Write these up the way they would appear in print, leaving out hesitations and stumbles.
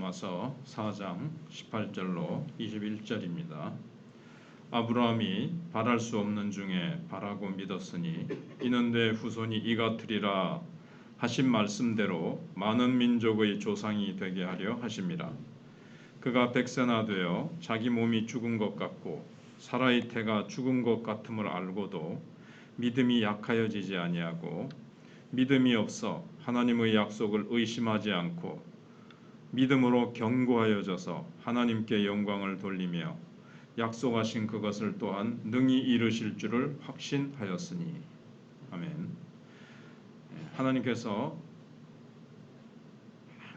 로마서 4장 18절로 21절입니다. 아브라함이 바랄 수 없는 중에 바라고 믿었으니 이는 내 후손이 이같으리라 하신 말씀대로 많은 민족의 조상이 되게 하려 하심이라. 그가 백세나 되어 자기 몸이 죽은 것 같고 사라의 태가 죽은 것 같음을 알고도 믿음이 약하여지지 아니하고 믿음이 없어 하나님의 약속을 의심하지 않고 믿음으로 견고하여져서 하나님께 영광을 돌리며 약속하신 그것을 또한 능히 이루실 줄을 확신하였으니. 아멘. 하나님께서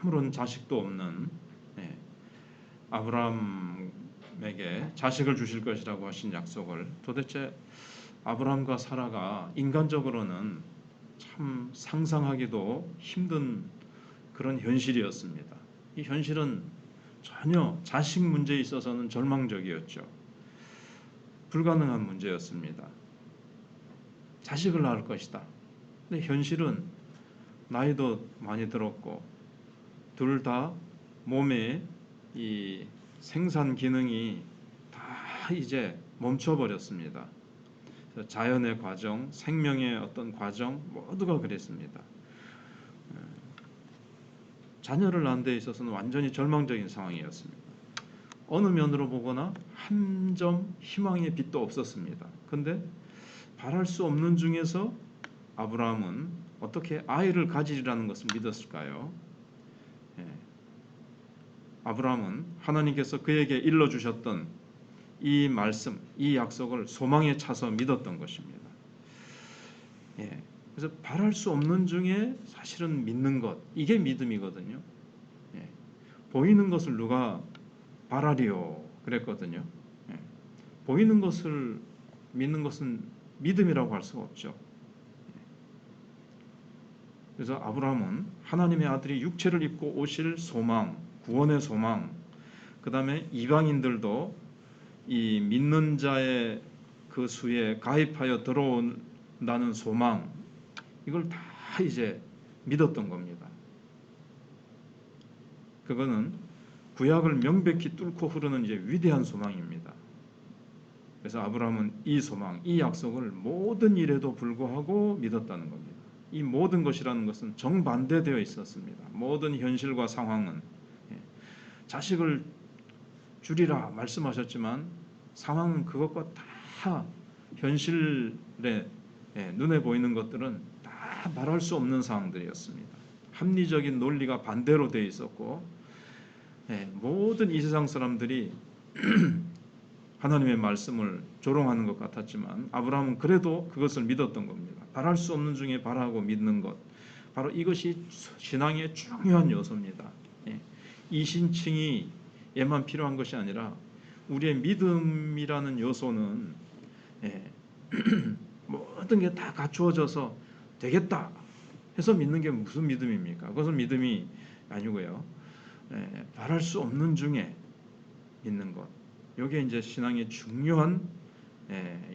아무런 자식도 없는 아브라함에게 자식을 주실 것이라고 하신 약속을 도대체 아브라함과 사라가 인간적으로는 참 상상하기도 힘든 그런 현실이었습니다. 이 현실은 전혀 자식 문제에 있어서는 절망적이었죠. 불가능한 문제였습니다. 자식을 낳을 것이다. 근데 현실은 나이도 많이 들었고 둘 다 몸에 이 생산 기능이 다 이제 멈춰버렸습니다. 자연의 과정, 생명의 어떤 과정 모두가 그랬습니다. 자녀를 낳는 데 있어서는 완전히 절망적인 상황이었습니다. 어느 면으로 보거나 한 점 희망의 빛도 없었습니다. 그런데 바랄 수 없는 중에서 아브라함은 어떻게 아이를 가지리라는 것을 믿었을까요? 아브라함은 하나님께서 그에게 일러주셨던 이 말씀, 이 약속을 소망에 차서 믿었던 것입니다. 그래서 바랄 수 없는 중에 사실은 믿는 것, 이게 믿음이거든요. 보이는 것을 누가 바라리요 그랬거든요. 보이는 것을 믿는 것은 믿음이라고 할 수가 없죠. 그래서 아브라함은 하나님의 아들이 육체를 입고 오실 소망, 구원의 소망, 그 다음에 이방인들도 이 믿는 자의 그 수에 가입하여 들어온다는 소망, 이걸 다 이제 믿었던 겁니다. 그거는 구약을 명백히 뚫고 흐르는 이제 위대한 소망입니다. 그래서 아브라함은 이 소망, 이 약속을 모든 일에도 불구하고 믿었다는 겁니다. 이 모든 것이라는 것은 정반대되어 있었습니다. 모든 현실과 상황은 자식을 주리라 말씀하셨지만 상황은 그것과 다 현실에 눈에 보이는 것들은 다 말할 수 없는 상황들이었습니다. 합리적인 논리가 반대로 되어 있었고 모든 이 세상 사람들이 하나님의 말씀을 조롱하는 것 같았지만 아브라함은 그래도 그것을 믿었던 겁니다. 바랄 수 없는 중에 바라고 믿는 것, 바로 이것이 신앙의 중요한 요소입니다. 이신칭이 얘만 필요한 것이 아니라 우리의 믿음이라는 요소는 모든 게 다 갖추어져서 되겠다 해서 믿는 게 무슨 믿음입니까? 그것은 믿음이 아니고요. 바랄 수 없는 중에 믿는 것, 이게 이제 신앙의 중요한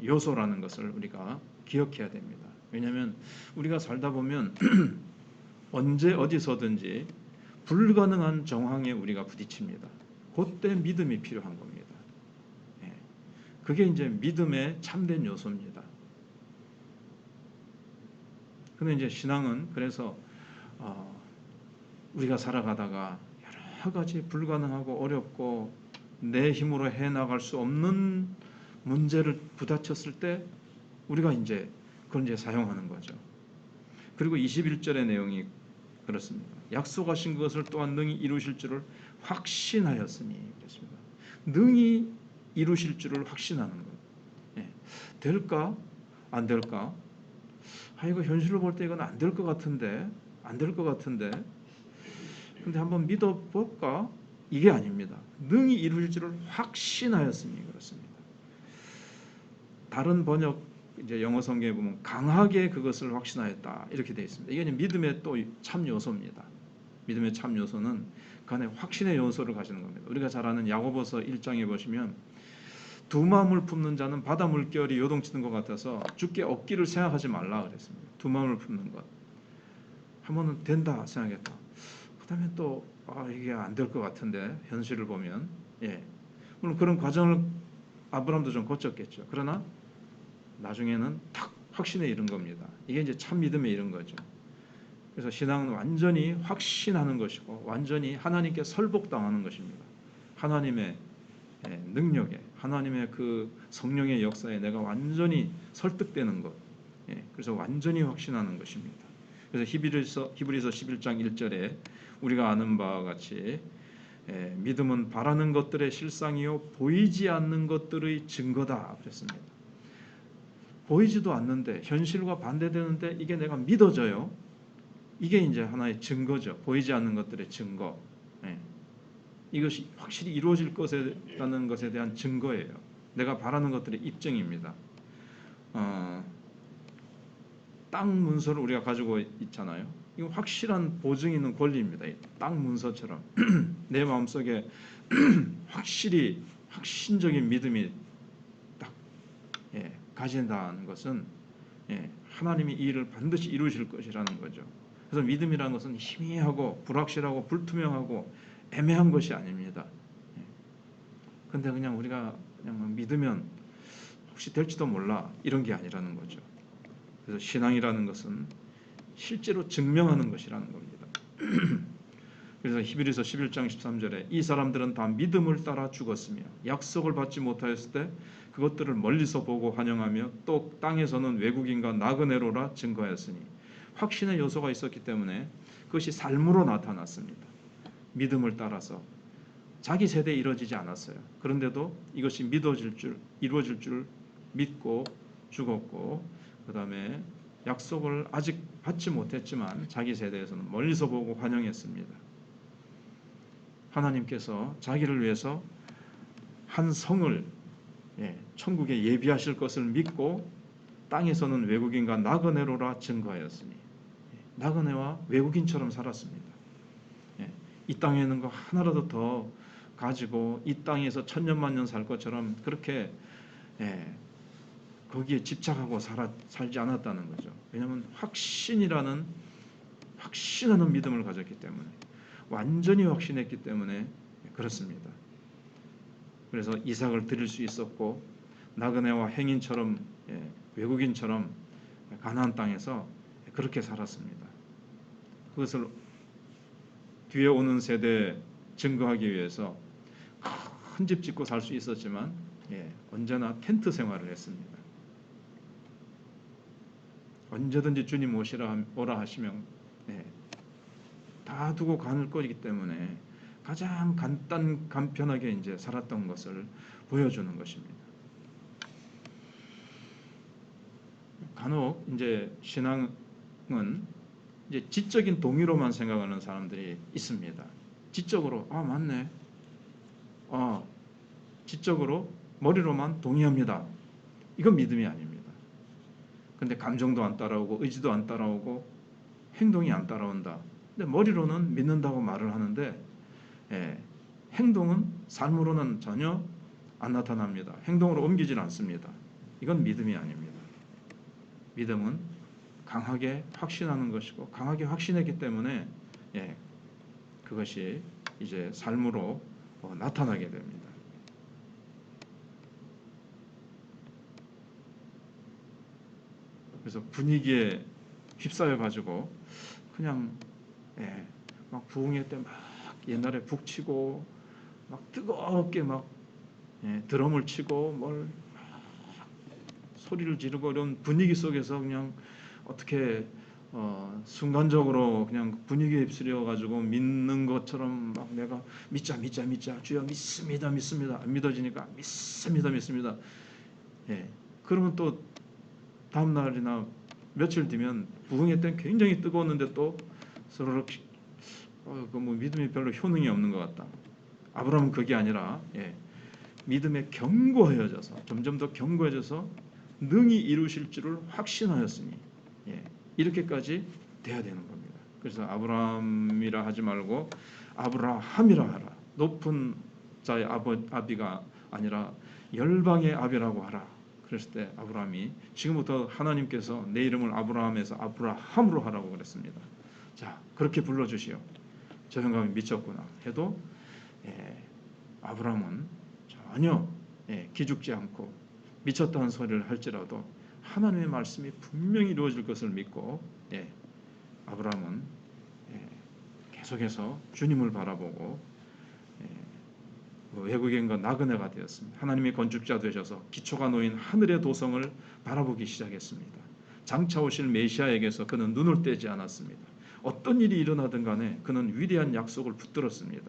요소라는 것을 우리가 기억해야 됩니다. 왜냐하면 우리가 살다 보면 언제 어디서든지 불가능한 정황에 우리가 부딪힙니다. 그때 믿음이 필요한 겁니다. 그게 이제 믿음의 참된 요소입니다. 근데 이제 신앙은 그래서 우리가 살아가다가 여러 가지 불가능하고 어렵고 내 힘으로 해나갈 수 없는 문제를 부딪혔을 때 우리가 이제 그걸 이제 사용하는 거죠. 그리고 21절의 내용이 그렇습니다. 약속하신 것을 또한 능히 이루실 줄을 확신하였으니 그렇습니다. 능히 이루실 줄을 확신하는 것. 될까? 안 될까? 이거 현실로 볼 때 이건 안 될 것 같은데, 안 될 것 같은데. 근데 한번 믿어볼까? 이게 아닙니다. 능히 이루실 줄을 확신하였으니 그렇습니다. 다른 번역 이제 영어 성경에 보면 강하게 그것을 확신하였다 이렇게 되어 있습니다. 이게 믿음의 또 참 요소입니다. 믿음의 참 요소는 그 안에 확신의 요소를 가지는 겁니다. 우리가 잘 아는 야고보서 1장에 보시면 두 마음을 품는 자는 바다 물결이 요동치는 것 같아서 주께 얻기를 생각하지 말라 그랬습니다. 두 마음을 품는 것. 한 번은 된다 생각했다. 그다음에 또 이게 안 될 것 같은데 현실을 보면 물론 그런 과정을 아브라함도 좀 거쳤겠죠. 그러나 나중에는 탁 확신에 이른 겁니다. 이게 이제 참 믿음에 이른 거죠. 그래서 신앙은 완전히 확신하는 것이고 완전히 하나님께 설복당하는 것입니다. 하나님의 능력에, 하나님의 그 성령의 역사에 내가 완전히 설득되는 것. 그래서 완전히 확신하는 것입니다. 그래서 히브리서 11장 1절에 우리가 아는 바와 같이 믿음은 바라는 것들의 실상이요 보이지 않는 것들의 증거다 그랬습니다. 보이지도 않는데 현실과 반대되는데 이게 내가 믿어져요. 이게 이제 하나의 증거죠. 보이지 않는 것들의 증거. 이것이 확실히 이루어질 것이라는 것에 대한 증거예요. 내가 바라는 것들의 입증입니다. 땅 문서를 우리가 가지고 있잖아요. 이거 확실한 보증이 있는 권리입니다. 땅 문서처럼 내 마음속에 확실히 확신적인 믿음이 딱 가진다는 것은 하나님이 이 일을 반드시 이루실 것이라는 거죠. 그래서 믿음이라는 것은 희미하고 불확실하고 불투명하고 애매한 것이 아닙니다. 근데 그냥 우리가 그냥 믿으면 혹시 될지도 몰라 이런 게 아니라는 거죠. 그래서 신앙이라는 것은 실제로 증명하는 것이라는 겁니다. 그래서 히브리서 11장 13절에 이 사람들은 다 믿음을 따라 죽었으며 약속을 받지 못하였을 때 그것들을 멀리서 보고 환영하며 또 땅에서는 외국인과 나그네로라 증거하였으니 확신의 요소가 있었기 때문에 그것이 삶으로 나타났습니다. 믿음을 따라서 자기 세대에 이루어지지 않았어요. 그런데도 이것이 이루어질 줄 믿고 죽었고 그 다음에 약속을 아직 받지 못했지만 자기 세대에서는 멀리서 보고 환영했습니다. 하나님께서 자기를 위해서 한 성을 천국에 예비하실 것을 믿고 땅에서는 외국인과 나그네로라 증거하였으니 나그네와 외국인처럼 살았습니다. 이 땅에 있는 거 하나라도 더 가지고 이 땅에서 천년만년 살 것처럼 그렇게 거기에 집착하고 살지 않았다는 거죠. 왜냐하면 확신하는 믿음을 가졌기 때문에 완전히 확신했기 때문에 그렇습니다. 그래서 이삭을 드릴 수 있었고 나그네와 행인처럼 외국인처럼 가나안 땅에서 그렇게 살았습니다. 그것을 뒤에 오는 세대에 증거하기 위해서 큰 집 짓고 살 수 있었지만 언제나 텐트 생활을 했습니다. 언제든지 주님 오라 하시면 다 두고 가는 거기 때문에 가장 간편하게 이제 살았던 것을 보여주는 것입니다. 간혹 이제 신앙은 이제 지적인 동의로만 생각하는 사람들이 있습니다. 지적으로 맞네. 지적으로 머리로만 동의합니다. 이건 믿음이 아닙니다. 근데 감정도 안 따라오고 의지도 안 따라오고 행동이 안 따라온다. 근데 머리로는 믿는다고 말을 하는데 행동은 삶으로는 전혀 안 나타납니다. 행동으로 옮기질 않습니다. 이건 믿음이 아닙니다. 믿음은 강하게 확신하는 것이고 강하게 확신했기 때문에 그것이 이제 삶으로 나타나게 됩니다. 그래서 분위기에 휩싸여 가지고 그냥 막 부흥회 때 막 옛날에 북치고 막 뜨겁게 막 드럼을 치고 뭘 소리를 지르고 이런 분위기 속에서 그냥 어떻게 순간적으로 그냥 분위기에 휩쓸려 가지고 믿는 것처럼 막 내가 믿자 주여 믿습니다 안 믿어지니까 믿습니다. 그러면 또 다음 날이나 며칠 뒤면 부흥회 때는 굉장히 뜨거웠는데 또 서로 뭐 믿음이 별로 효능이 없는 것 같다. 아브라함은 그게 아니라 믿음에 견고해져서 점점 더 견고해져서 능히 이루실 줄을 확신하였으니 이렇게까지 돼야 되는 겁니다. 그래서 아브라함이라 하지 말고 아브라함이라 하라. 높은 자의 아비가 아니라 열방의 아비라고 하라. 그랬을 때 아브라함이 지금부터 하나님께서 내 이름을 아브라함에서 아브라함으로 하라고 그랬습니다. 자, 그렇게 불러주시오. 저 영감이 미쳤구나 해도 아브라함은 전혀 기죽지 않고 미쳤다는 소리를 할지라도 하나님의 말씀이 분명히 이루어질 것을 믿고 아브라함은 계속해서 주님을 바라보고 외국인과 나그네가 되었습니다. 하나님이 건축자 되셔서 기초가 놓인 하늘의 도성을 바라보기 시작했습니다. 장차 오실 메시아에게서 그는 눈을 떼지 않았습니다. 어떤 일이 일어나든 간에 그는 위대한 약속을 붙들었습니다.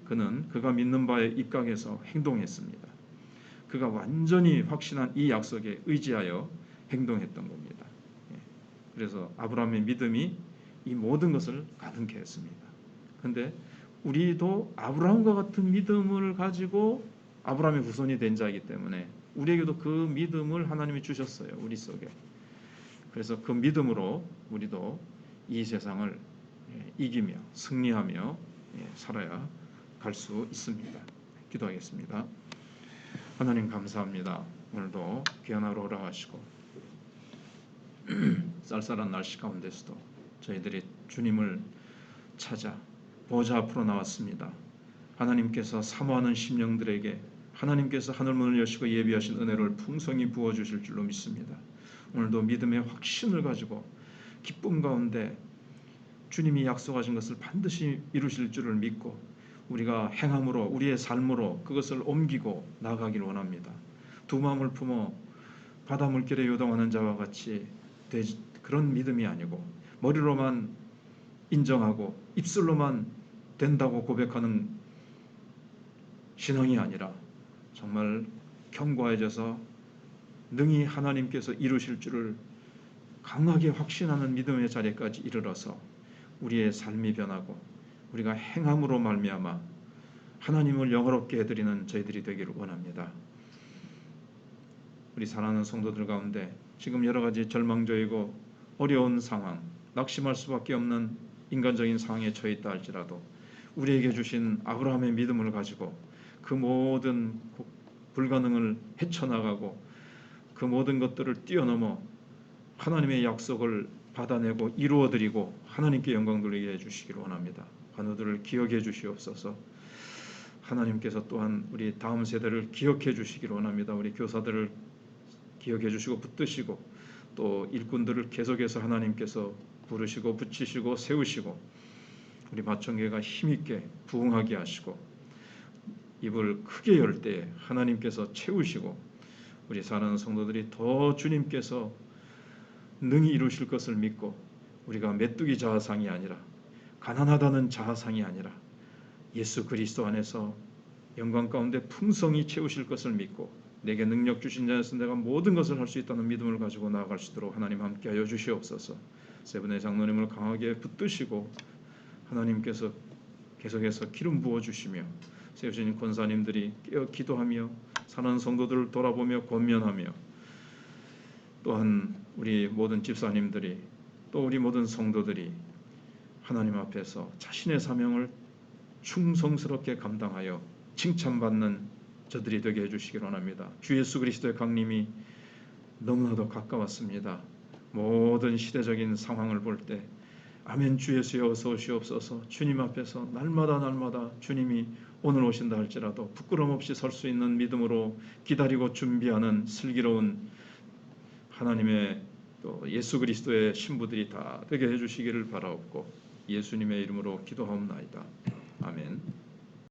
그는 그가 믿는 바에 입각해서 행동했습니다. 그가 완전히 확신한 이 약속에 의지하여 행동했던 겁니다. 그래서 아브라함의 믿음이 이 모든 것을 가능케 했습니다. 그런데 우리도 아브라함과 같은 믿음을 가지고 아브라함의 후손이 된 자이기 때문에 우리에게도 그 믿음을 하나님이 주셨어요. 우리 속에. 그래서 그 믿음으로 우리도 이 세상을 이기며 승리하며 살아야 갈 수 있습니다. 기도하겠습니다. 하나님 감사합니다. 오늘도 귀한 하루 허락하시고 쌀쌀한 날씨 가운데서도 저희들이 주님을 찾아 보좌 앞으로 나왔습니다. 하나님께서 사모하는 심령들에게 하나님께서 하늘문을 여시고 예비하신 은혜를 풍성히 부어주실 줄로 믿습니다. 오늘도 믿음의 확신을 가지고 기쁨 가운데 주님이 약속하신 것을 반드시 이루실 줄을 믿고 우리가 행함으로 우리의 삶으로 그것을 옮기고 나아가길 원합니다. 두 마음을 품어 바다 물결에 요동하는 자와 같이 그런 믿음이 아니고 머리로만 인정하고 입술로만 된다고 고백하는 신앙이 아니라 정말 견고해져서 능히 하나님께서 이루실 줄을 강하게 확신하는 믿음의 자리까지 이르러서 우리의 삶이 변하고 우리가 행함으로 말미암아 하나님을 영화롭게 해드리는 저희들이 되기를 원합니다. 우리 사랑하는 성도들 가운데 지금 여러 가지 절망적이고 어려운 상황, 낙심할 수밖에 없는 인간적인 상황에 처해 있다 할지라도 우리에게 주신 아브라함의 믿음을 가지고 그 모든 불가능을 헤쳐나가고 그 모든 것들을 뛰어넘어 하나님의 약속을 받아내고 이루어드리고 하나님께 영광 돌리게 해주시기를 원합니다. 환우들을 기억해 주시옵소서. 하나님께서 또한 우리 다음 세대를 기억해 주시기를 원합니다. 우리 교사들을 기억해 주시고 붙드시고 또 일꾼들을 계속해서 하나님께서 부르시고 붙이시고 세우시고 우리 마청교회가 힘있게 부흥하게 하시고 입을 크게 열 때에 하나님께서 채우시고 우리 사랑하는 성도들이 더 주님께서 능히 이루실 것을 믿고 우리가 메뚜기 자아상이 아니라 가난하다는 자아상이 아니라 예수 그리스도 안에서 영광 가운데 풍성히 채우실 것을 믿고 내게 능력 주신 자에서 내가 모든 것을 할 수 있다는 믿음을 가지고 나아갈 수 있도록 하나님 함께하여 주시옵소서. 세 분의 장로님을 강하게 붙드시고 하나님께서 계속해서 기름 부어주시며 세우신 권사님들이 깨어 기도하며 사는 성도들을 돌아보며 권면하며 또한 우리 모든 집사님들이 또 우리 모든 성도들이 하나님 앞에서 자신의 사명을 충성스럽게 감당하여 칭찬받는 저들이 되게 해주시기 원합니다. 주 예수 그리스도의 강림이 너무나도 가까웠습니다. 모든 시대적인 상황을 볼 때 아멘 주 예수여 어서 오시옵소서. 주님 앞에서 날마다 주님이 오늘 오신다 할지라도 부끄럼 없이 설 수 있는 믿음으로 기다리고 준비하는 슬기로운 하나님의 또 예수 그리스도의 신부들이 다 되게 해주시기를 바라옵고 예수님의 이름으로 기도하옵나이다.